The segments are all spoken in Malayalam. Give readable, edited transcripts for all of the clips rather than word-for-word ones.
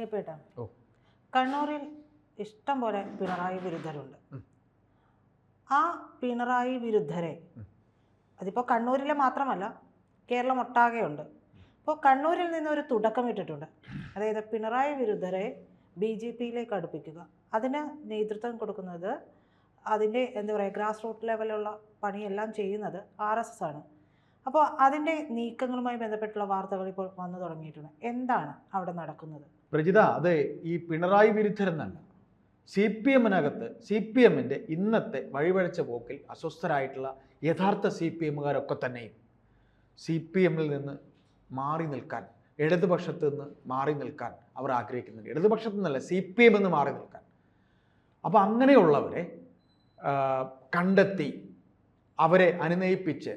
ഉണ്ണിപ്പേട്ട, കണ്ണൂരിൽ ഇഷ്ടം പോലെ പിണറായി വിരുദ്ധരുണ്ട്. ആ പിണറായി വിരുദ്ധരെ അതിപ്പോൾ കണ്ണൂരിലെ മാത്രമല്ല കേരളം ഒട്ടാകെയുണ്ട്. അപ്പോൾ കണ്ണൂരിൽ നിന്നൊരു തുടക്കമിട്ടിട്ടുണ്ട്. അതായത് പിണറായി വിരുദ്ധരെ BJP-യിലേക്ക് അടുപ്പിക്കുക. അതിന് നേതൃത്വം കൊടുക്കുന്നത്, അതിൻ്റെ എന്താ പറയുക, ഗ്രാസ് റൂട്ട് ലെവലുള്ള പണിയെല്ലാം ചെയ്യുന്നത് RSS ആണ്. അപ്പോൾ അതിൻ്റെ നീക്കങ്ങളുമായി ബന്ധപ്പെട്ടുള്ള വാർത്തകൾ ഇപ്പോൾ വന്നു തുടങ്ങിയിട്ടുണ്ട്. എന്താണ് അവിടെ നടക്കുന്നത്? പ്രജിത, അത് ഈ പിണറായി വിരുദ്ധരെന്നല്ല, CPM-നകത്ത് CPM-ൻ്റെ ഇന്നത്തെ വഴിവഴച്ച പോക്കിൽ അസ്വസ്ഥരായിട്ടുള്ള യഥാർത്ഥ CPM-കാരൊക്കെ തന്നെയും CPM-ൽ നിന്ന് മാറി നിൽക്കാൻ, ഇടതുപക്ഷത്ത് നിന്ന് മാറി നിൽക്കാൻ അവർ ആഗ്രഹിക്കുന്നുണ്ട്. ഇടതുപക്ഷത്തു നിന്നല്ല, CPM എന്ന് മാറി നിൽക്കാൻ. അപ്പോൾ അങ്ങനെയുള്ളവരെ കണ്ടെത്തി അവരെ അനുനയിപ്പിച്ച്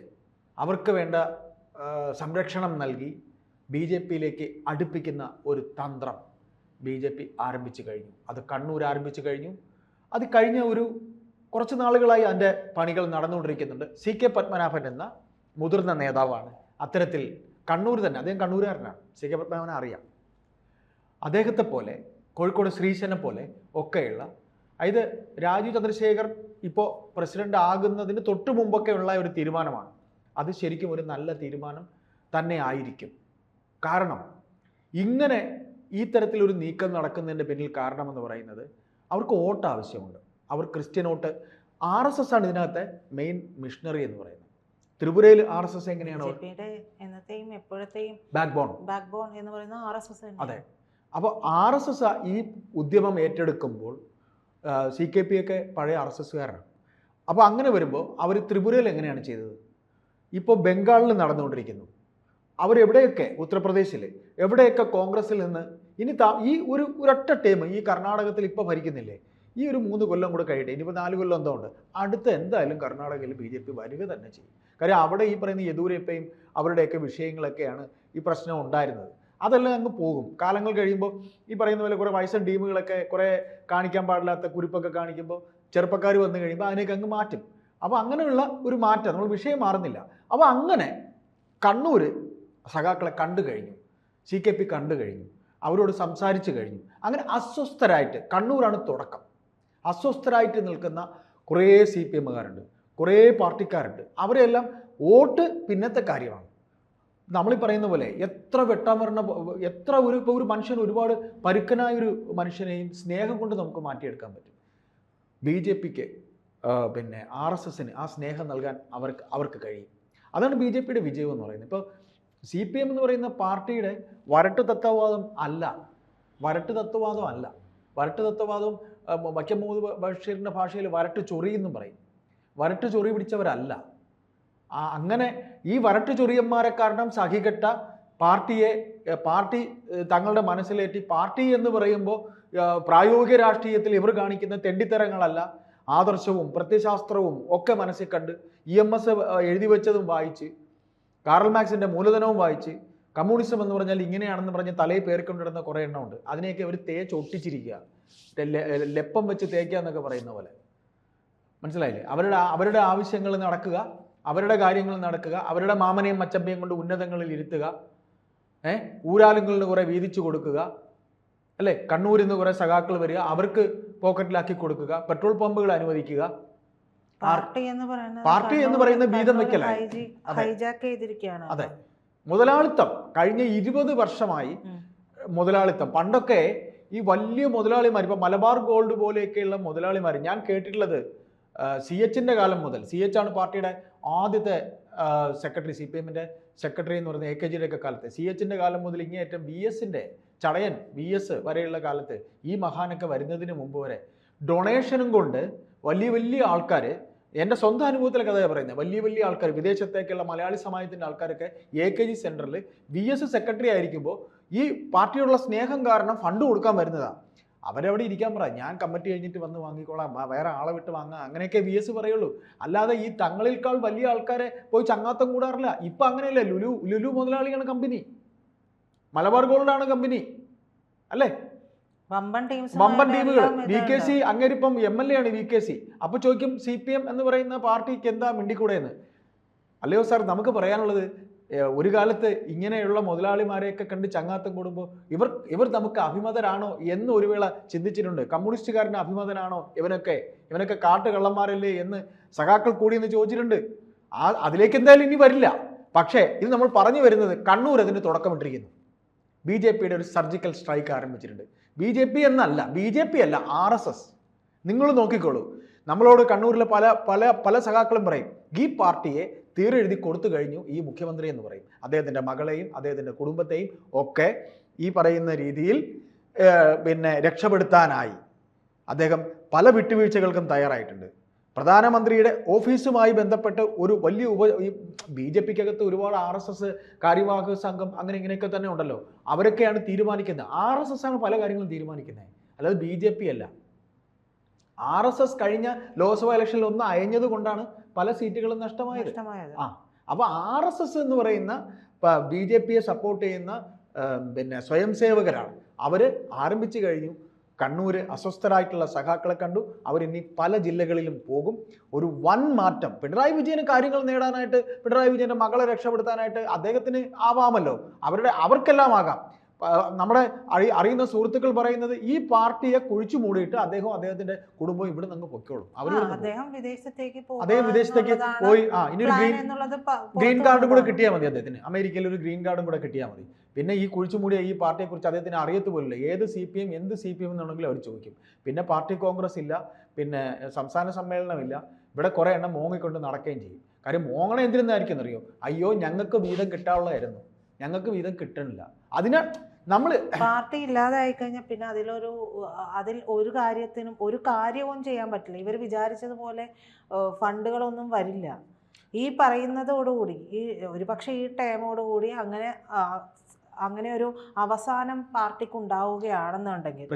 അവർക്ക് വേണ്ട സംരക്ഷണം നൽകി BJP-യിലേക്ക് അടുപ്പിക്കുന്ന ഒരു തന്ത്രം BJP ആരംഭിച്ചു കഴിഞ്ഞു. അത് കണ്ണൂർ ആരംഭിച്ചു കഴിഞ്ഞു. അത് കഴിഞ്ഞ കുറച്ച് നാളുകളായി അതിൻ്റെ പണികൾ നടന്നുകൊണ്ടിരിക്കുന്നുണ്ട്. CK പത്മനാഭൻ എന്ന മുതിർന്ന നേതാവാണ് അത്തരത്തിൽ കണ്ണൂർ തന്നെ, അദ്ദേഹം കണ്ണൂരുകാരനാണ്, CK പത്മനാഭനെ അറിയാം. അദ്ദേഹത്തെ പോലെ കോഴിക്കോട് ശ്രീശനെ പോലെ ഒക്കെയുള്ള, അതായത് രാജീവ് ചന്ദ്രശേഖർ ഇപ്പോൾ പ്രസിഡന്റ് ആകുന്നതിന് തൊട്ട് മുമ്പൊക്കെ ഉള്ള ഒരു തീരുമാനമാണ്. അത് ശരിക്കും ഒരു നല്ല തീരുമാനം തന്നെ ആയിരിക്കും. കാരണം ഇങ്ങനെ ഈ തരത്തിലൊരു നീക്കം നടക്കുന്നതിൻ്റെ പിന്നിൽ കാരണമെന്ന് പറയുന്നത് അവർക്ക് വോട്ട് ആവശ്യമുണ്ട്. അവർ ക്രിസ്ത്യൻ വോട്ട്, RSS ആണ് ഇതിനകത്തെ മെയിൻ മിഷണറി എന്ന് പറയുന്നത്. ത്രിപുരയിൽ RSS എങ്ങനെയാണ് എന്നത്തെയും എപ്പോഴത്തെയും ബാക്ക് ബോൺ എന്ന് പറയുന്ന RSS. അതെ. അപ്പോൾ RSS ഈ ഉദ്യമം ഏറ്റെടുക്കുമ്പോൾ CKP ഒക്കെ പഴയ RSSകാരാണ്. അപ്പോൾ അങ്ങനെ വരുമ്പോൾ അവർ ത്രിപുരയിൽ എങ്ങനെയാണ് ചെയ്തത്? ഇപ്പോൾ ബംഗാളിൽ നടന്നുകൊണ്ടിരിക്കുന്നു. അവരെവിടെയൊക്കെ, ഉത്തർപ്രദേശിൽ എവിടെയൊക്കെ കോൺഗ്രസിൽ നിന്ന് ഇനി ഈ ഒരൊറ്റ ടീം ഈ കർണാടകത്തിൽ ഇപ്പോൾ ഭരിക്കുന്നില്ലേ, ഈ 3 കൊല്ലം കൂടെ കഴിയട്ടെ, ഇനിയിപ്പോൾ 4 കൊല്ലം എന്തോ ഉണ്ട്, അടുത്ത എന്തായാലും കർണാടകയിൽ BJP വരിക തന്നെ ചെയ്യും. കാര്യം അവിടെ ഈ പറയുന്ന യെദ്യൂരപ്പയും അവരുടെയൊക്കെ വിഷയങ്ങളൊക്കെയാണ് ഈ പ്രശ്നം ഉണ്ടായിരുന്നത്. അതെല്ലാം അങ്ങ് പോകും. കാലങ്ങൾ കഴിയുമ്പോൾ ഈ പറയുന്ന പോലെ കുറേ വയസ്സൻ ടീമുകളൊക്കെ കുറേ കാണിക്കാൻ പാടില്ലാത്ത കുരിപ്പൊക്കെ കാണിക്കുമ്പോൾ ചെറുപ്പക്കാർ വന്നു കഴിയുമ്പോൾ അതിനൊക്കെ അങ്ങ് മാറ്റും. അപ്പോൾ അങ്ങനെയുള്ള ഒരു മാറ്റം, നമ്മൾ വിഷയം മാറുന്നില്ല. അപ്പോൾ അങ്ങനെ കണ്ണൂർ സഖാക്കളെ കണ്ടു കഴിഞ്ഞു, CKP കണ്ടു കഴിഞ്ഞു, അവരോട് സംസാരിച്ചു കഴിഞ്ഞു. അങ്ങനെ അസ്വസ്ഥരായിട്ട്, കണ്ണൂരാണ് തുടക്കം, അസ്വസ്ഥരായിട്ട് നിൽക്കുന്ന കുറേ CPM-കാരുണ്ട്, കുറേ പാർട്ടിക്കാരുണ്ട്. അവരെല്ലാം വോട്ട് പിന്നത്തെ കാര്യമാണ്. നമ്മളീ പറയുന്ന പോലെ എത്ര വെട്ടാമരണ, എത്ര ഒരു മനുഷ്യൻ, ഒരുപാട് പരുക്കനായൊരു മനുഷ്യനെയും സ്നേഹം കൊണ്ട് നമുക്ക് മാറ്റിയെടുക്കാൻ പറ്റും. BJP-ക്ക് പിന്നെ RSS-ന് ആ സ്നേഹം നൽകാൻ അവർക്ക് കഴിയും. അതാണ് BJP-യുടെ വിജയം എന്ന് പറയുന്നത്. ഇപ്പോൾ CPM എന്ന് പറയുന്ന പാർട്ടിയുടെ വരട്ട് തത്വവാദം അല്ല. വരട്ട് തത്വവാദവും വൈക്കം മുഹമ്മദ് ബഷീറിൻ്റെ ഭാഷയിൽ വരട്ട് ചൊറി എന്നും പറയും. വരട്ട് ചൊറി പിടിച്ചവരല്ല. അങ്ങനെ ഈ വരട്ട് ചൊറിയന്മാരെ കാരണം സഹികെട്ട പാർട്ടി തങ്ങളുടെ മനസ്സിലേറ്റി, പാർട്ടി എന്ന് പറയുമ്പോൾ പ്രായോഗിക രാഷ്ട്രീയത്തിൽ ഇവർ കാണിക്കുന്ന തെണ്ടിത്തരങ്ങളല്ല, ആദർശവും പ്രത്യയശാസ്ത്രവും ഒക്കെ മനസ്സിൽ കണ്ട് EMS എഴുതി വെച്ചതും വായിച്ച്, കാറൽ മാർക്സിൻ്റെ മൂലധനവും വായിച്ച്, കമ്മ്യൂണിസം എന്ന് പറഞ്ഞാൽ ഇങ്ങനെയാണെന്ന് പറഞ്ഞ് തലയിൽ പേർക്കൊണ്ടിടുന്ന കുറേ എണ്ണമുണ്ട്. അതിനെയൊക്കെ അവർ തേച്ചൊട്ടിച്ചിരിക്കുക, ലെപ്പം വെച്ച് തേക്കുക എന്നൊക്കെ പറയുന്ന പോലെ. മനസ്സിലായില്ലേ? അവരുടെ ആവശ്യങ്ങൾ നടക്കുക, അവരുടെ കാര്യങ്ങൾ നടക്കുക, അവരുടെ മാമനെയും മച്ചമ്പയും കൊണ്ട് ഉന്നതങ്ങളിൽ ഇരുത്തുക, ഊരാലുകളിന് കുറേ വീതിച്ചു കൊടുക്കുക, അല്ലേ? കണ്ണൂരിൽ നിന്ന് കുറേ സഖാക്കൾ വരിക, അവർക്ക് പോക്കറ്റിലാക്കി കൊടുക്കുക, പെട്രോൾ പമ്പുകൾ അനുവദിക്കുക. പാർട്ടി എന്ന് പറയുന്ന വീതം വയ്ക്കലായി. അതെ, മുതലാളിത്തം കഴിഞ്ഞ 20 വർഷമായി മുതലാളിത്തം. പണ്ടൊക്കെ ഈ വലിയ മുതലാളിമാർ, ഇപ്പം മലബാർ ഗോൾഡ് പോലെയൊക്കെയുള്ള മുതലാളിമാർ ഞാൻ കേട്ടിട്ടുള്ളത് CH-ൻ്റെ കാലം മുതൽ. CH ആണ് പാർട്ടിയുടെ ആദ്യത്തെ സെക്രട്ടറി, CPM-ൻ്റെ സെക്രട്ടറി എന്ന് പറയുന്നത് AKG-യുടെ ഒക്കെ കാലത്ത്. CH-ൻ്റെ കാലം മുതൽ ഇങ്ങേറ്റം VS-ൻ്റെ ചടയൻ VS വരെയുള്ള കാലത്ത്, ഈ മഹാനൊക്കെ വരുന്നതിന് മുമ്പ് വരെ ഡൊണേഷനും കൊണ്ട് വലിയ ആൾക്കാർ, എൻ്റെ സ്വന്തം അനുഭവത്തിലെ കഥയാണ് പറയുന്നത്, വലിയ ആൾക്കാർ, വിദേശത്തേക്കുള്ള മലയാളി സമാജത്തിൻ്റെ ആൾക്കാരൊക്കെ AKG സെൻറ്ററിൽ VS സെക്രട്ടറി ആയിരിക്കുമ്പോൾ ഈ പാർട്ടിയോടുള്ള സ്നേഹം കാരണം ഫണ്ട് കൊടുക്കാൻ വരുന്നതാണ്. അവരവിടെ ഇരിക്കാൻ പറ, ഞാൻ കമ്മിറ്റി കഴിഞ്ഞിട്ട് വന്ന് വാങ്ങിക്കോളാം, വേറെ ആളെ വിട്ട് വാങ്ങാം, അങ്ങനെയൊക്കെ VS പറയുള്ളൂ. അല്ലാതെ ഈ തങ്ങളിൽക്കാൾ വലിയ ആൾക്കാരെ പോയി ചങ്ങാത്തം കൂടാറില്ല. ഇപ്പം അങ്ങനെയല്ല. ലുലു മുതലാളിയാണ് കമ്പനി, മലബാർ ഗോൾഡാണ് കമ്പനി, അല്ലേ? വമ്പൻ ടീമുകൾ. VKC അങ്ങേരിപ്പം MLA ആണ് VKC. അപ്പോൾ ചോദിക്കും CPM എന്ന് പറയുന്ന പാർട്ടിക്ക് എന്താ മിണ്ടിക്കൂടെയെന്ന്. അല്ലയോ സാർ, നമുക്ക് പറയാനുള്ളത് ഒരു കാലത്ത് ഇങ്ങനെയുള്ള മുതലാളിമാരെയൊക്കെ കണ്ട് ചങ്ങാത്തം കൂടുമ്പോൾ ഇവർ നമുക്ക് അഭിമതരാണോ എന്ന് ഒരു വേള ചിന്തിച്ചിട്ടുണ്ട്. കമ്മ്യൂണിസ്റ്റുകാരന് അഭിമതനാണോ ഇവനൊക്കെ കാട്ടുകള്ളന്മാരല്ലേ എന്ന് സഖാക്കൾ കൂടി എന്ന് ചോദിച്ചിട്ടുണ്ട്. അതിലേക്ക് എന്തായാലും ഇനി വരില്ല. പക്ഷേ ഇത് നമ്മൾ പറഞ്ഞു വരുന്നത് കണ്ണൂർ അതിന് തുടക്കമിട്ടിരിക്കുന്നു. BJPയുടെ ഒരു സർജിക്കൽ സ്ട്രൈക്ക് ആരംഭിച്ചിട്ടുണ്ട്. BJP അല്ല RSS. നിങ്ങൾ നോക്കിക്കോളൂ. നമ്മളോട് കണ്ണൂരിലെ പല സഖാക്കളും പറയും ഈ പാർട്ടിയെ തീരെഴുതി കൊടുത്തു കഴിഞ്ഞു ഈ മുഖ്യമന്ത്രി എന്ന് പറയും. അദ്ദേഹത്തിൻ്റെ മകളെയും അദ്ദേഹത്തിൻ്റെ കുടുംബത്തെയും ഒക്കെ ഈ പറയുന്ന രീതിയിൽ രക്ഷപ്പെടുത്താനായി അദ്ദേഹം പല വിട്ടുവീഴ്ചകൾക്കും തയ്യാറായിട്ടുണ്ട്. പ്രധാനമന്ത്രിയുടെ ഓഫീസുമായി ബന്ധപ്പെട്ട് ഒരു വലിയ BJPക്കകത്ത് ഒരുപാട് RSS കാര്യവാഹക സംഘം അങ്ങനെ ഇങ്ങനെയൊക്കെ തന്നെ ഉണ്ടല്ലോ. അവരൊക്കെയാണ് തീരുമാനിക്കുന്നത്. RSS ആണ് പല കാര്യങ്ങളും തീരുമാനിക്കുന്നത്, അല്ലാതെ BJP അല്ല. RSS കഴിഞ്ഞ ലോക്സഭാ ഇലക്ഷനിൽ ഒന്ന് അയഞ്ഞത് കൊണ്ടാണ് പല സീറ്റുകളും നഷ്ടമായത്. അപ്പോൾ RSS എന്ന് പറയുന്ന BJPയെ സപ്പോർട്ട് ചെയ്യുന്ന സ്വയം സേവകരാണ്. അവർ ആരംഭിച്ചു കഴിഞ്ഞു. കണ്ണൂർ അസ്വസ്ഥരായിട്ടുള്ള സഖാക്കളെ കണ്ടു. അവരിനി പല ജില്ലകളിലും പോകും. ഒരു വൻ മാറ്റം പിണറായി വിജയന് കാര്യങ്ങൾ നേടാനായിട്ട്, പിണറായി വിജയൻ്റെ മകളെ രക്ഷപ്പെടുത്താനായിട്ട് അദ്ദേഹത്തിന് ആവാമല്ലോ. അവർക്കെല്ലാം ആകാം. നമ്മുടെ അറിയുന്ന സുഹൃത്തുക്കൾ പറയുന്നത് ഈ പാർട്ടിയെ കുഴിച്ചു മൂടിയിട്ട് അദ്ദേഹത്തിന്റെ കുടുംബം ഇവിടെ നിന്ന് പൊയ്ക്കോളും. അദ്ദേഹം വിദേശത്തേക്ക് പോയി ഇനി ഒരു ഗ്രീൻ കാർഡും കൂടെ കിട്ടിയാൽ മതി അദ്ദേഹത്തിന്. അമേരിക്കയിൽ ഒരു ഗ്രീൻ കാർഡും കൂടെ കിട്ടിയാൽ മതി. പിന്നെ ഈ കുഴിച്ചു മൂടിയ ഈ പാർട്ടിയെ കുറിച്ച് അദ്ദേഹത്തിന് അറിയത്ത് പോലില്ല. ഏത് CPM എന്ത് CPM എന്നാണെങ്കിലും അവർ ചോദിക്കും. പിന്നെ പാർട്ടി കോൺഗ്രസ് ഇല്ല, പിന്നെ സംസ്ഥാന സമ്മേളനമില്ല. ഇവിടെ കുറെ എണ്ണം മോങ്ങിക്കൊണ്ട് നടക്കുകയും ചെയ്യും. കാര്യം മോങ്ങണ എന്തിനെന്നായിരിക്കും അറിയോ? അയ്യോ ഞങ്ങൾക്ക് വീതം കിട്ടാനുള്ളതായിരുന്നു, ഞങ്ങൾക്ക് വീതം കിട്ടണില്ല. അതിന് നമ്മൾ പാർട്ടി ഇല്ലാതായി കഴിഞ്ഞാൽ പിന്നെ അതിൽ ഒരു കാര്യവും ചെയ്യാൻ പറ്റില്ല. ഇവർ വിചാരിച്ചതുപോലെ ഫണ്ടുകളൊന്നും വരില്ല. ഈ പറയുന്നതോടുകൂടി ഒരു പക്ഷേ ഈ ടൈമോടുകൂടി അങ്ങനെ ഒരു അവസാനം പാർട്ടിക്ക് ഉണ്ടാവുകയാണെന്നുണ്ടെങ്കിൽ,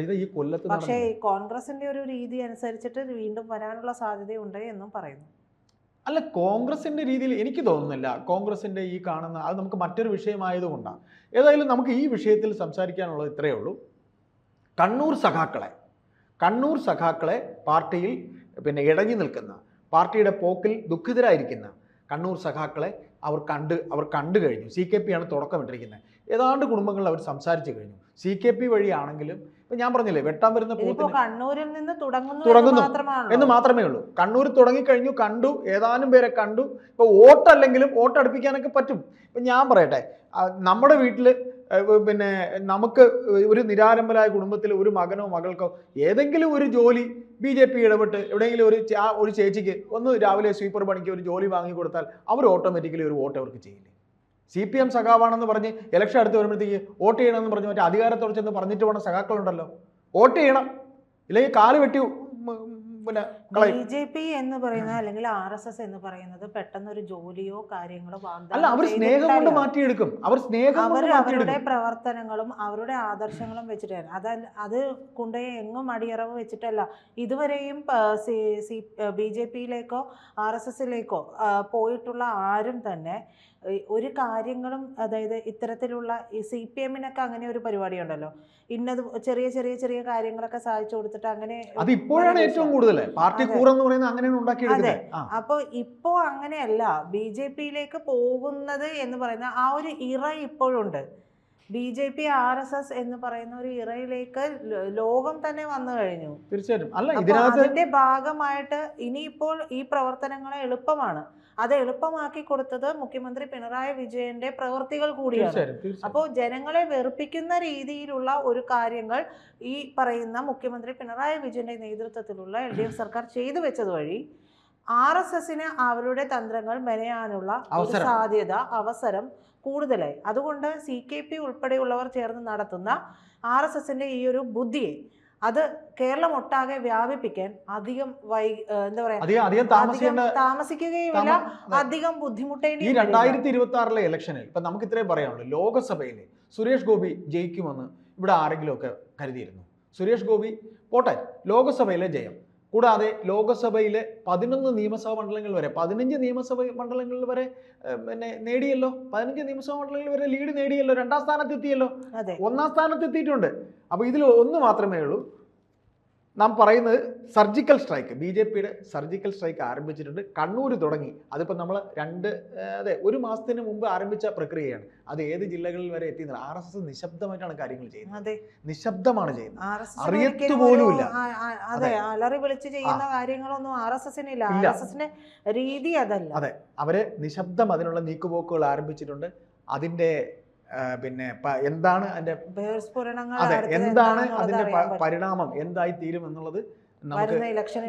പക്ഷേ ഈ കോൺഗ്രസിന്റെ ഒരു രീതി അനുസരിച്ചിട്ട് വീണ്ടും വരാനുള്ള സാധ്യതയുണ്ട് എന്നും പറയുന്നു. അല്ല, കോൺഗ്രസിന്റെ രീതിയിൽ എനിക്ക് തോന്നുന്നില്ല. കോൺഗ്രസിന്റെ ഈ കാണുന്ന അത് നമുക്ക് മറ്റൊരു വിഷയമായതുകൊണ്ടാണ്. ഏതായാലും നമുക്ക് ഈ വിഷയത്തിൽ സംസാരിക്കാനുള്ളത് ഇത്രയേ ഉള്ളൂ. കണ്ണൂർ സഖാക്കളെ പാർട്ടിയിൽ ഇടഞ്ഞു നിൽക്കുന്ന, പാർട്ടിയുടെ പോക്കിൽ ദുഃഖിതരായിരിക്കുന്ന കണ്ണൂർ സഖാക്കളെ അവർ കണ്ടു കഴിഞ്ഞു. CKP ആണ് തുടക്കമിട്ടിരിക്കുന്നത്. ഏതാണ്ട് കുടുംബങ്ങളിൽ അവർ സംസാരിച്ചു കഴിഞ്ഞു. CKP വഴിയാണെങ്കിലും ഇപ്പം ഞാൻ പറഞ്ഞില്ലേ, വെട്ടാൻ വരുന്ന കണ്ണൂരിൽ നിന്ന് തുടങ്ങുന്നു എന്ന് മാത്രമേ ഉള്ളൂ. കണ്ണൂർ തുടങ്ങിക്കഴിഞ്ഞു, കണ്ടു, ഏതാനും പേരെ കണ്ടു. ഇപ്പോൾ വോട്ടല്ലെങ്കിലും വോട്ടടുപ്പിക്കാനൊക്കെ പറ്റും. ഇപ്പം ഞാൻ പറയട്ടെ, നമ്മുടെ വീട്ടിൽ നമുക്ക് ഒരു നിരാലംബരായ കുടുംബത്തിൽ ഒരു മകനോ മകൾക്കോ ഏതെങ്കിലും ഒരു ജോലി BJP ഇടപെട്ട് എവിടെയെങ്കിലും ഒരു ചേച്ചിക്ക് ഒന്ന് രാവിലെ സ്വീപ്പർ പണിക്ക് ഒരു ജോലി വാങ്ങിക്കൊടുത്താൽ അവർ ഓട്ടോമാറ്റിക്കലി ഒരു വോട്ട് അവർക്ക് ചെയ്യില്ലേ? CPM സഖാവാണെന്ന് പറഞ്ഞ് ഇലക്ഷൻ അടുത്ത് വരുമ്പോഴത്തേക്ക് വോട്ട് ചെയ്യണമെന്ന് പറഞ്ഞ് മറ്റേ അധികാരത്തോട് ചെന്ന് പറഞ്ഞിട്ട് പോണ സഖാക്കളുണ്ടല്ലോ. വോട്ട് ചെയ്യണം, ഇല്ലെങ്കിൽ കാല് വെട്ടി BJP എന്ന് പറയുന്ന അല്ലെങ്കിൽ RSS എന്ന് പറയുന്നത് പെട്ടെന്ന് ഒരു ജോലിയോ കാര്യങ്ങളോ അവരുടെ പ്രവർത്തനങ്ങളും അവരുടെ ആദർശങ്ങളും വെച്ചിട്ടാണ്. അത് കൊണ്ടുപോയി എങ്ങും അടിയറവ് വെച്ചിട്ടല്ല. ഇതുവരെയും BJPയിലേക്കോ RSSലേക്കോ പോയിട്ടുള്ള ആരും തന്നെ ഒരു കാര്യങ്ങളും, അതായത് ഇത്തരത്തിലുള്ള ഈ CPMനൊക്കെ അങ്ങനെ ഒരു പരിപാടി ഉണ്ടല്ലോ, ഇന്നത് ചെറിയ ചെറിയ ചെറിയ കാര്യങ്ങളൊക്കെ സാധിച്ചു കൊടുത്തിട്ട് അങ്ങനെ. അതിപ്പോഴാണ് ഏറ്റവും കൂടുതൽ പാർട്ടി കൂറെന്ന് പറയുന്നത് അങ്ങനെയാണ് ഉണ്ടാക്കിയെടുക്കുന്നത്. അപ്പോൾ ഇപ്പോൾ അങ്ങനെയല്ല. BJPയിലേക്ക് പോകുന്നത് എന്ന് പറയുന്ന ആ ഒരു ഇറ ഇപ്പോഴുണ്ട്. BJP RSS എന്ന് പറയുന്ന ഒരു ഇറയിലേക്ക് ലോകം തന്നെ വന്നു കഴിഞ്ഞു. തീർച്ചയായിട്ടും. അതിന്റെ ഭാഗമായിട്ട് ഇനിയിപ്പോൾ ഈ പ്രവർത്തനങ്ങളെ എളുപ്പമാണ്. അത് എളുപ്പമാക്കി കൊടുത്തത് മുഖ്യമന്ത്രി പിണറായി വിജയന്റെ പ്രവൃത്തികൾ കൂടിയാണ്. അപ്പോൾ ജനങ്ങളെ വെറുപ്പിക്കുന്ന രീതിയിലുള്ള ഒരു കാര്യങ്ങൾ ഈ പറയുന്ന മുഖ്യമന്ത്രി പിണറായി വിജയന്റെ നേതൃത്വത്തിലുള്ള LDF സർക്കാർ ചെയ്തു വെച്ചത് വഴി RSSന് അവരുടെ തന്ത്രങ്ങൾ മെനയാനുള്ള അവസരം കൂടുതലായി. അതുകൊണ്ട് CKP ഉൾപ്പെടെയുള്ളവർ ചേർന്ന് നടത്തുന്ന RSSന്റെ ഈ ഒരു ബുദ്ധിയെ അത് കേരളം ഒട്ടാകെ വ്യാപിപ്പിക്കാൻ അധികം താമസിക്കുകയുമില്ല, അധികം ബുദ്ധിമുട്ടേണ്ടി. ഈ 2026 ഇലക്ഷനിൽ ഇപ്പൊ നമുക്ക് ഇത്രയും പറയാനുള്ളൂ. ലോകസഭയിൽ സുരേഷ് ഗോപി ജയിക്കുമെന്ന് ഇവിടെ ആരെങ്കിലും ഒക്കെ കരുതിയിരുന്നു. സുരേഷ് ഗോപി പോട്ടെ, ലോകസഭയിലെ ജയം കൂടാതെ ലോകസഭയിലെ 11 നിയമസഭാ മണ്ഡലങ്ങൾ വരെ 15 നിയമസഭാ മണ്ഡലങ്ങളിൽ വരെ നേടിയല്ലോ. 15 നിയമസഭാ മണ്ഡലങ്ങളിൽ വരെ ലീഡ് നേടിയല്ലോ. 2ാം സ്ഥാനത്തെത്തിയല്ലോ. 1ാം സ്ഥാനത്തെത്തിയിട്ടുണ്ട്. അപ്പോൾ ഇതിൽ ഒന്ന് മാത്രമേ ഉള്ളൂ, നാം പറയുന്നത് സർജിക്കൽ സ്ട്രൈക്ക്, BJPയുടെ സർജിക്കൽ സ്ട്രൈക്ക് ആരംഭിച്ചിട്ടുണ്ട്. കണ്ണൂർ തുടങ്ങി. അതിപ്പോൾ നമ്മൾ ഒരു മാസത്തിന് മുമ്പ് ആരംഭിച്ച പ്രക്രിയയാണ്. അത് ഏത് ജില്ലകളിൽ വരെ എത്തിയെന്നില്ല. RSS നിശബ്ദമായിട്ടാണ് കാര്യങ്ങൾ ചെയ്യുന്നത്. നിശബ്ദമാണ് ചെയ്യുന്നത്, അറിയത്തു പോലുമില്ല. അതെ, അലറി വിളിച്ച് ചെയ്യുന്ന കാര്യങ്ങളൊന്നും RSSനില്ല. RSSന്റെ രീതി അതല്ല. അതെ, അവര് നിശബ്ദം അതിനുള്ള നീക്കുപോക്കുകൾ ആരംഭിച്ചിട്ടുണ്ട്. അതിന്റെ പിന്നെ എന്താണ് അതിന്റെ എന്താണ് അതിന്റെ പരിണാമം എന്തായി തീരും എന്നുള്ളത്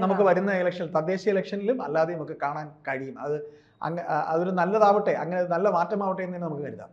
നമുക്ക് വരുന്ന ഇലക്ഷൻ, തദ്ദേശീയ ഇലക്ഷനിലും അല്ലാതെ നമുക്ക് കാണാൻ കഴിയും. അതൊരു നല്ലതാവട്ടെ, അങ്ങനെ നല്ല മാറ്റമാവട്ടെ എന്ന് നമുക്ക് കരുതാം.